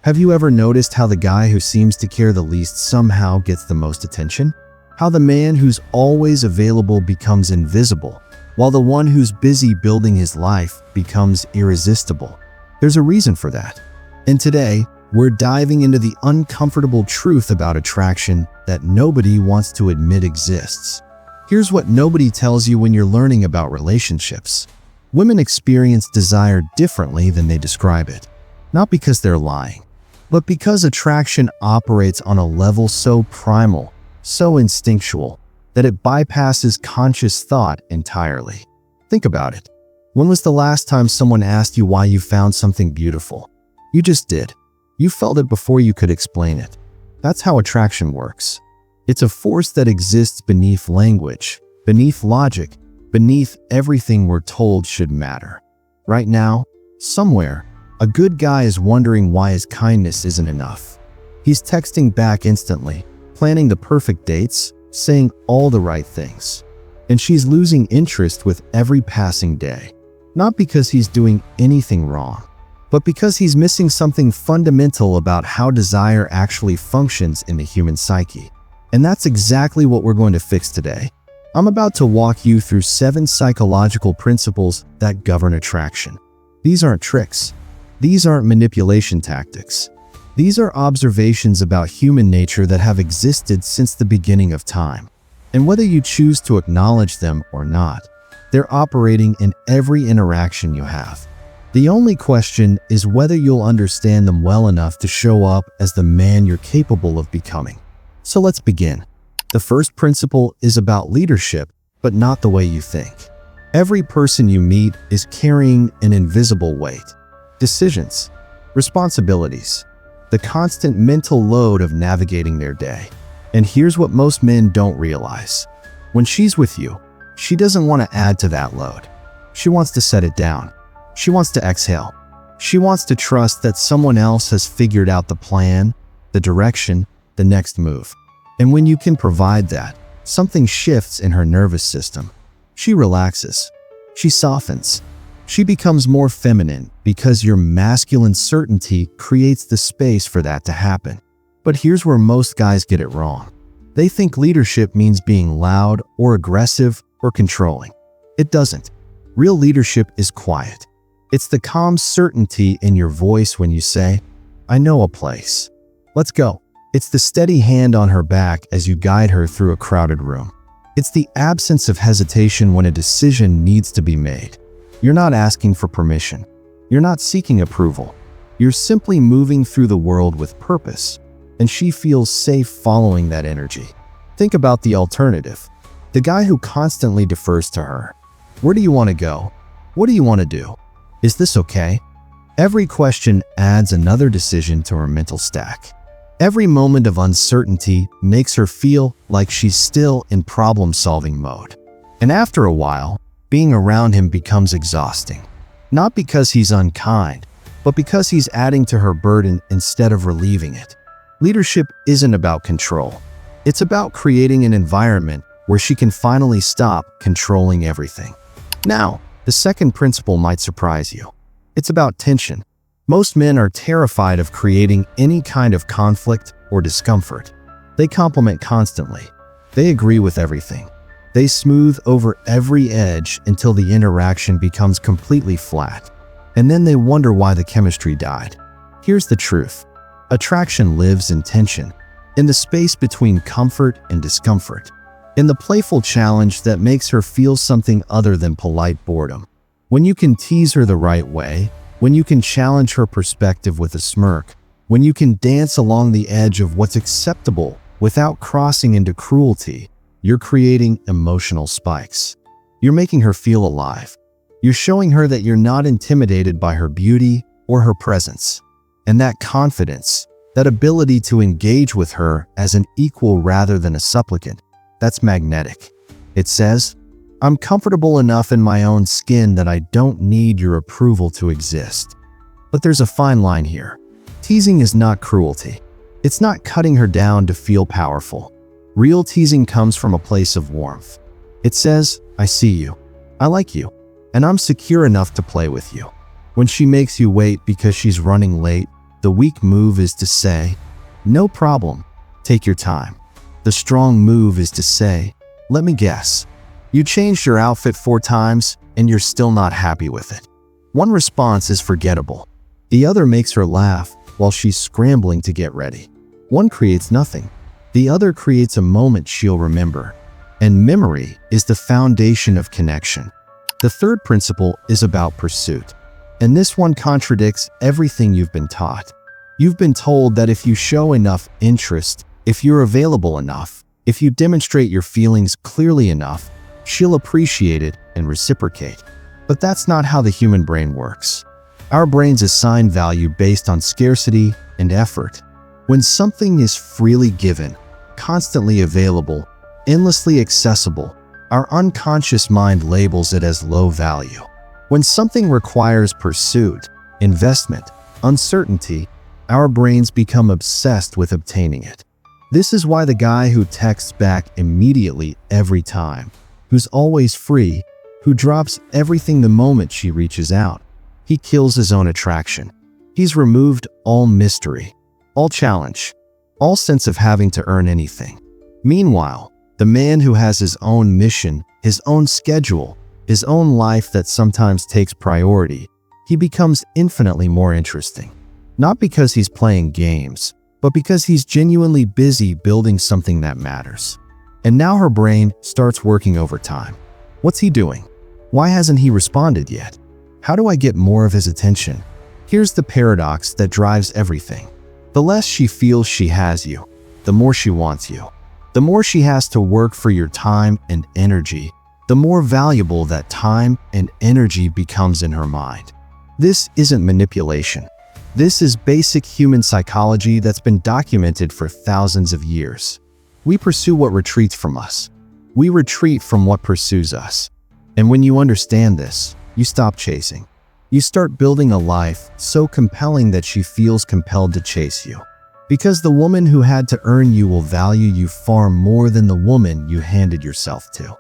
Have you ever noticed how the guy who seems to care the least somehow gets the most attention? How the man who's always available becomes invisible, while the one who's busy building his life becomes irresistible? There's a reason for that. And today, we're diving into the uncomfortable truth about attraction that nobody wants to admit exists. Here's what nobody tells you when you're learning about relationships. Women experience desire differently than they describe it. Not because they're lying, but because attraction operates on a level so primal, so instinctual, that it bypasses conscious thought entirely. Think about it. When was the last time someone asked you why you found something beautiful? You just did. You felt it before you could explain it. That's how attraction works. It's a force that exists beneath language, beneath logic, beneath everything we're told should matter. Right now, somewhere, a good guy is wondering why his kindness isn't enough. He's texting back instantly, planning the perfect dates, saying all the right things. And she's losing interest with every passing day. Not because he's doing anything wrong, but because he's missing something fundamental about how desire actually functions in the human psyche. And that's exactly what we're going to fix today. I'm about to walk you through 7 psychological principles that govern attraction. These aren't tricks. These aren't manipulation tactics. These are observations about human nature that have existed since the beginning of time. And whether you choose to acknowledge them or not, they're operating in every interaction you have. The only question is whether you'll understand them well enough to show up as the man you're capable of becoming. So let's begin. The first principle is about leadership, but not the way you think. Every person you meet is carrying an invisible weight. Decisions, responsibilities, the constant mental load of navigating their day. And here's what most men don't realize. When she's with you, she doesn't want to add to that load. She wants to set it down. She wants to exhale. She wants to trust that someone else has figured out the plan, the direction, the next move. And when you can provide that, something shifts in her nervous system. She relaxes. She softens. She becomes more feminine because your masculine certainty creates the space for that to happen. But here's where most guys get it wrong. They think leadership means being loud or aggressive or controlling. It doesn't. Real leadership is quiet. It's the calm certainty in your voice when you say, "I know a place. Let's go." It's the steady hand on her back as you guide her through a crowded room. It's the absence of hesitation when a decision needs to be made. You're not asking for permission. You're not seeking approval. You're simply moving through the world with purpose, and she feels safe following that energy. Think about the alternative. The guy who constantly defers to her. Where do you want to go? What do you want to do? Is this okay? Every question adds another decision to her mental stack. Every moment of uncertainty makes her feel like she's still in problem-solving mode. And after a while, being around him becomes exhausting. Not because he's unkind, but because he's adding to her burden instead of relieving it. Leadership isn't about control. It's about creating an environment where she can finally stop controlling everything. Now, the second principle might surprise you. It's about tension. Most men are terrified of creating any kind of conflict or discomfort. They compliment constantly. They agree with everything. They smooth over every edge until the interaction becomes completely flat. And then they wonder why the chemistry died. Here's the truth. Attraction lives in tension, in the space between comfort and discomfort, in the playful challenge that makes her feel something other than polite boredom. When you can tease her the right way, when you can challenge her perspective with a smirk, when you can dance along the edge of what's acceptable without crossing into cruelty, you're creating emotional spikes. You're making her feel alive. You're showing her that you're not intimidated by her beauty or her presence. And that confidence, that ability to engage with her as an equal rather than a supplicant, that's magnetic. It says, "I'm comfortable enough in my own skin that I don't need your approval to exist." But there's a fine line here. Teasing is not cruelty. It's not cutting her down to feel powerful. Real teasing comes from a place of warmth. It says, "I see you. I like you. And I'm secure enough to play with you." When she makes you wait because she's running late, The weak move is to say, "No problem, take your time." The strong move is to say, "Let me guess. You changed your outfit 4 times and you're still not happy with it." One response is forgettable. The other makes her laugh while she's scrambling to get ready. One creates nothing. The other creates a moment she'll remember. And memory is the foundation of connection. The third principle is about pursuit. And this one contradicts everything you've been taught. You've been told that if you show enough interest, if you're available enough, if you demonstrate your feelings clearly enough, she'll appreciate it and reciprocate. But that's not how the human brain works. Our brains assign value based on scarcity and effort. When something is freely given, constantly available, endlessly accessible, our unconscious mind labels it as low value. When something requires pursuit, investment, uncertainty, our brains become obsessed with obtaining it. This is why the guy who texts back immediately every time, who's always free, who drops everything the moment she reaches out, he kills his own attraction. He's removed all mystery, all challenge, all sense of having to earn anything. Meanwhile, the man who has his own mission, his own schedule, his own life that sometimes takes priority, he becomes infinitely more interesting. Not because he's playing games, but because he's genuinely busy building something that matters. And now her brain starts working overtime. What's he doing? Why hasn't he responded yet? How do I get more of his attention? Here's the paradox that drives everything. The less she feels she has you, the more she wants you. The more she has to work for your time and energy, the more valuable that time and energy becomes in her mind. This isn't manipulation. This is basic human psychology that's been documented for thousands of years. We pursue what retreats from us. We retreat from what pursues us. And when you understand this, you stop chasing. You start building a life so compelling that she feels compelled to chase you. Because the woman who had to earn you will value you far more than the woman you handed yourself to.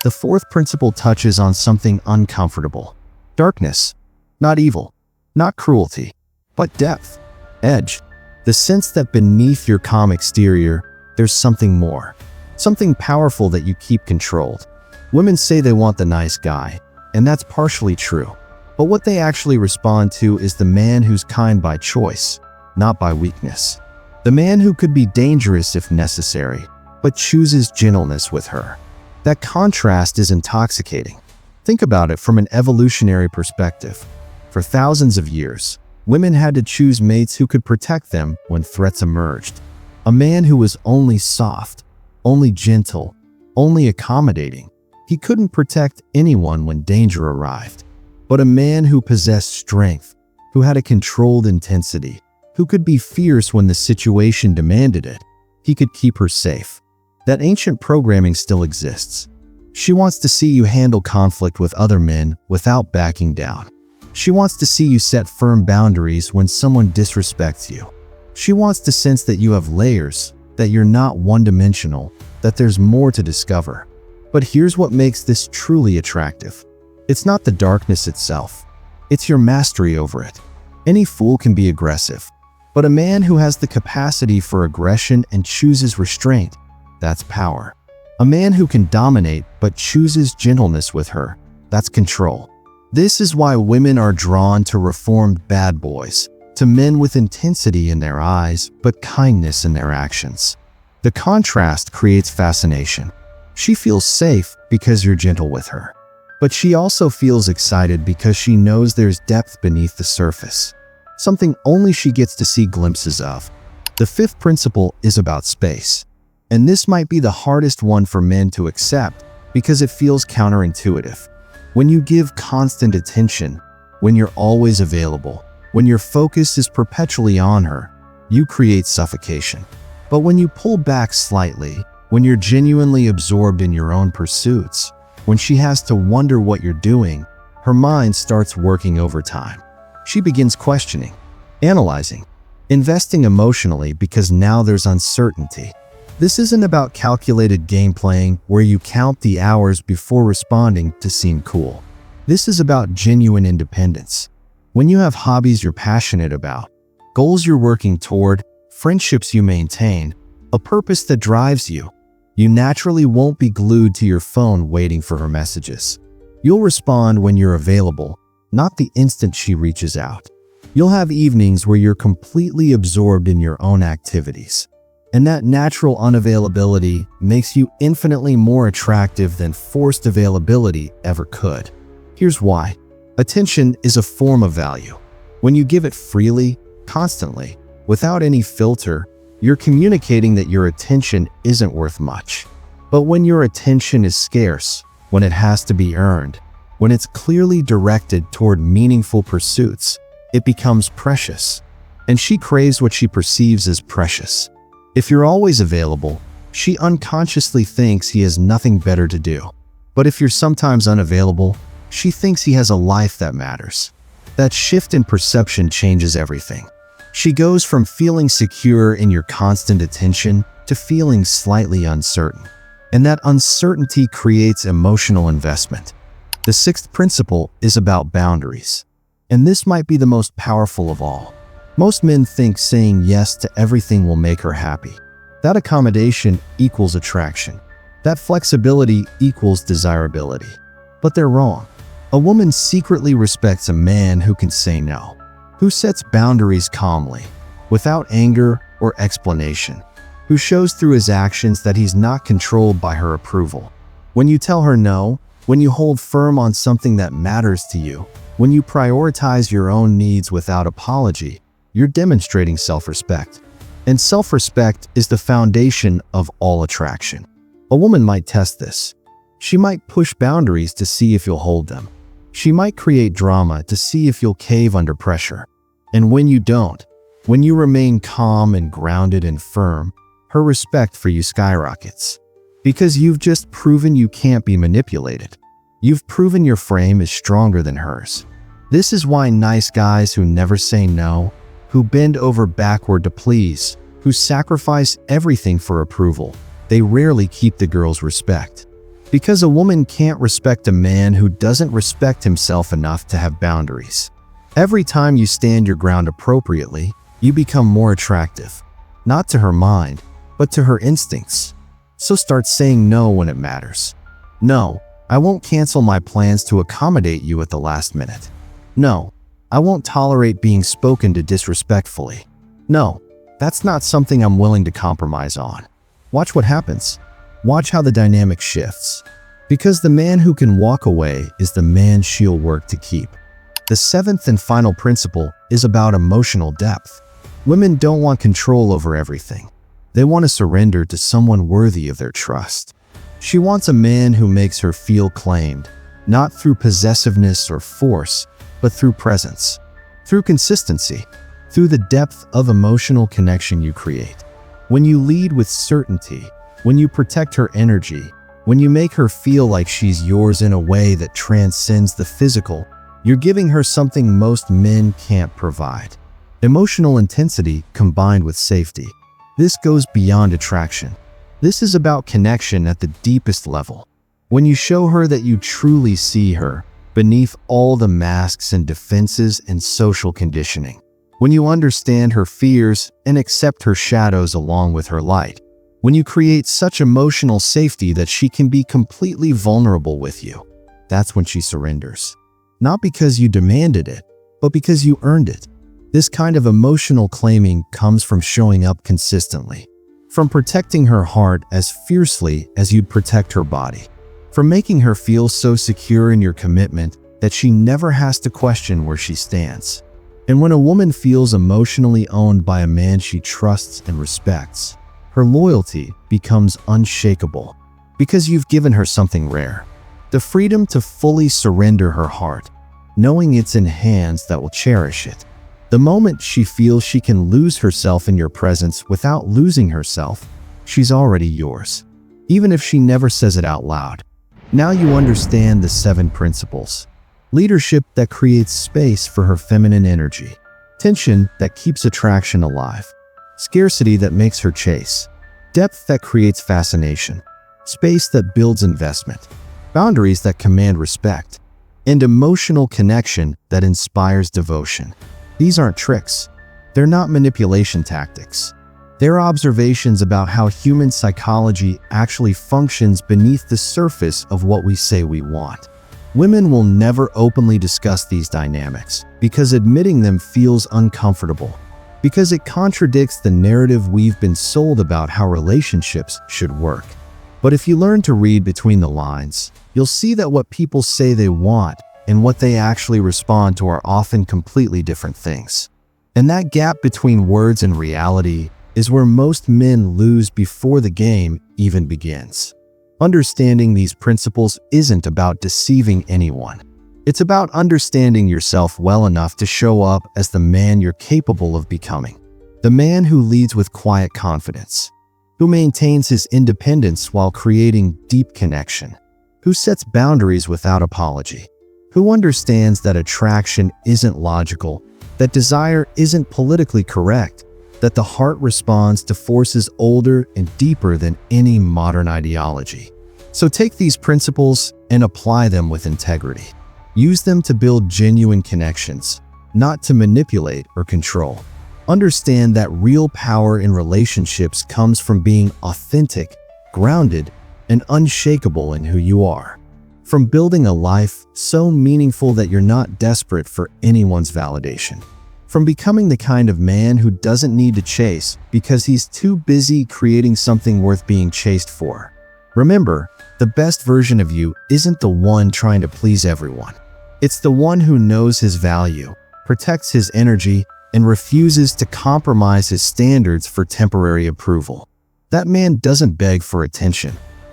The fourth principle touches on something uncomfortable. Darkness. Not evil. Not cruelty. But depth. Edge. The sense that beneath your calm exterior, there's something more. Something powerful that you keep controlled. Women say they want the nice guy, and that's partially true. But what they actually respond to is the man who's kind by choice, not by weakness. The man who could be dangerous if necessary, but chooses gentleness with her. That contrast is intoxicating. Think about it from an evolutionary perspective. For thousands of years, women had to choose mates who could protect them when threats emerged. A man who was only soft, only gentle, only accommodating. He couldn't protect anyone when danger arrived. But a man who possessed strength, who had a controlled intensity, who could be fierce when the situation demanded it, he could keep her safe. That ancient programming still exists. She wants to see you handle conflict with other men without backing down. She wants to see you set firm boundaries when someone disrespects you. She wants to sense that you have layers, that you're not one-dimensional, that there's more to discover. But here's what makes this truly attractive. It's not the darkness itself. It's your mastery over it. Any fool can be aggressive. But a man who has the capacity for aggression and chooses restraint, that's power. A man who can dominate but chooses gentleness with her, that's control. This is why women are drawn to reformed bad boys, to men with intensity in their eyes but kindness in their actions. The contrast creates fascination. She feels safe because you're gentle with her. But she also feels excited because she knows there's depth beneath the surface. Something only she gets to see glimpses of. The fifth principle is about space. And this might be the hardest one for men to accept because it feels counterintuitive. When you give constant attention, when you're always available, when your focus is perpetually on her, you create suffocation. But when you pull back slightly, when you're genuinely absorbed in your own pursuits, when she has to wonder what you're doing, her mind starts working overtime. She begins questioning, analyzing, investing emotionally because now there's uncertainty. This isn't about calculated game playing where you count the hours before responding to seem cool. This is about genuine independence. When you have hobbies you're passionate about, goals you're working toward, friendships you maintain, a purpose that drives you. You naturally won't be glued to your phone waiting for her messages. You'll respond when you're available, not the instant she reaches out. You'll have evenings where you're completely absorbed in your own activities. And that natural unavailability makes you infinitely more attractive than forced availability ever could. Here's why. Attention is a form of value. When you give it freely, constantly, without any filter, you're communicating that your attention isn't worth much. But when your attention is scarce, when it has to be earned, when it's clearly directed toward meaningful pursuits, it becomes precious. And she craves what she perceives as precious. If you're always available, she unconsciously thinks he has nothing better to do. But if you're sometimes unavailable, she thinks he has a life that matters. That shift in perception changes everything. She goes from feeling secure in your constant attention to feeling slightly uncertain. And that uncertainty creates emotional investment. The sixth principle is about boundaries. And this might be the most powerful of all. Most men think saying yes to everything will make her happy. That accommodation equals attraction. That flexibility equals desirability. But they're wrong. A woman secretly respects a man who can say no, who sets boundaries calmly, without anger or explanation, who shows through his actions that he's not controlled by her approval. When you tell her no, when you hold firm on something that matters to you, when you prioritize your own needs without apology, you're demonstrating self-respect. And self-respect is the foundation of all attraction. A woman might test this. She might push boundaries to see if you'll hold them. She might create drama to see if you'll cave under pressure. And when you don't, when you remain calm and grounded and firm, her respect for you skyrockets. Because you've just proven you can't be manipulated. You've proven your frame is stronger than hers. This is why nice guys who never say no, who bend over backward to please, who sacrifice everything for approval, they rarely keep the girl's respect. Because a woman can't respect a man who doesn't respect himself enough to have boundaries. Every time you stand your ground appropriately, you become more attractive. Not to her mind, but to her instincts. So start saying no when it matters. No, I won't cancel my plans to accommodate you at the last minute. No, I won't tolerate being spoken to disrespectfully. No, that's not something I'm willing to compromise on. Watch what happens. Watch how the dynamic shifts. Because the man who can walk away is the man she'll work to keep. The seventh and final principle is about emotional depth. Women don't want control over everything. They want to surrender to someone worthy of their trust. She wants a man who makes her feel claimed, not through possessiveness or force, but through presence, through consistency, through the depth of emotional connection you create. When you lead with certainty, when you protect her energy, when you make her feel like she's yours in a way that transcends the physical, you're giving her something most men can't provide. Emotional intensity combined with safety. This goes beyond attraction. This is about connection at the deepest level. When you show her that you truly see her, beneath all the masks and defenses and social conditioning. When you understand her fears and accept her shadows along with her light. When you create such emotional safety that she can be completely vulnerable with you. That's when she surrenders. Not because you demanded it, but because you earned it. This kind of emotional claiming comes from showing up consistently. From protecting her heart as fiercely as you'd protect her body. From making her feel so secure in your commitment that she never has to question where she stands. And when a woman feels emotionally owned by a man she trusts and respects, her loyalty becomes unshakable because you've given her something rare. The freedom to fully surrender her heart, knowing it's in hands that will cherish it. The moment she feels she can lose herself in your presence without losing herself, she's already yours, even if she never says it out loud. Now you understand the 7 principles. Leadership that creates space for her feminine energy. Tension that keeps attraction alive. Scarcity that makes her chase. Depth that creates fascination. Space that builds investment. Boundaries that command respect. And emotional connection that inspires devotion. These aren't tricks. They're not manipulation tactics. They're observations about how human psychology actually functions beneath the surface of what we say we want. Women will never openly discuss these dynamics because admitting them feels uncomfortable, because it contradicts the narrative we've been sold about how relationships should work. But if you learn to read between the lines, you'll see that what people say they want and what they actually respond to are often completely different things. And that gap between words and reality is where most men lose before the game even begins. Understanding these principles isn't about deceiving anyone. It's about understanding yourself well enough to show up as the man you're capable of becoming. The man who leads with quiet confidence, who maintains his independence while creating deep connection, who sets boundaries without apology, who understands that attraction isn't logical, that desire isn't politically correct, that the heart responds to forces older and deeper than any modern ideology. So take these principles and apply them with integrity. Use them to build genuine connections, not to manipulate or control. Understand that real power in relationships comes from being authentic, grounded, and unshakable in who you are. From building a life so meaningful that you're not desperate for anyone's validation. From becoming the kind of man who doesn't need to chase because he's too busy creating something worth being chased for. Remember, the best version of you isn't the one trying to please everyone. It's the one who knows his value, protects his energy, and refuses to compromise his standards for temporary approval. That man doesn't beg for attention.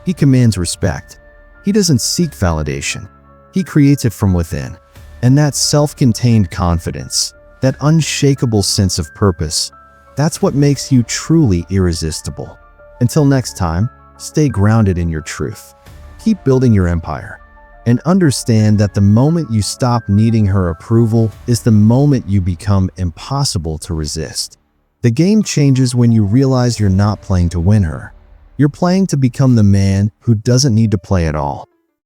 He commands respect. He doesn't seek validation. He creates it from within. And that self-contained confidence, that unshakable sense of purpose, that's what makes you truly irresistible. Until next time, stay grounded in your truth. Keep building your empire. And understand that the moment you stop needing her approval is the moment you become impossible to resist. The game changes when you realize you're not playing to win her. You're playing to become the man who doesn't need to play at all.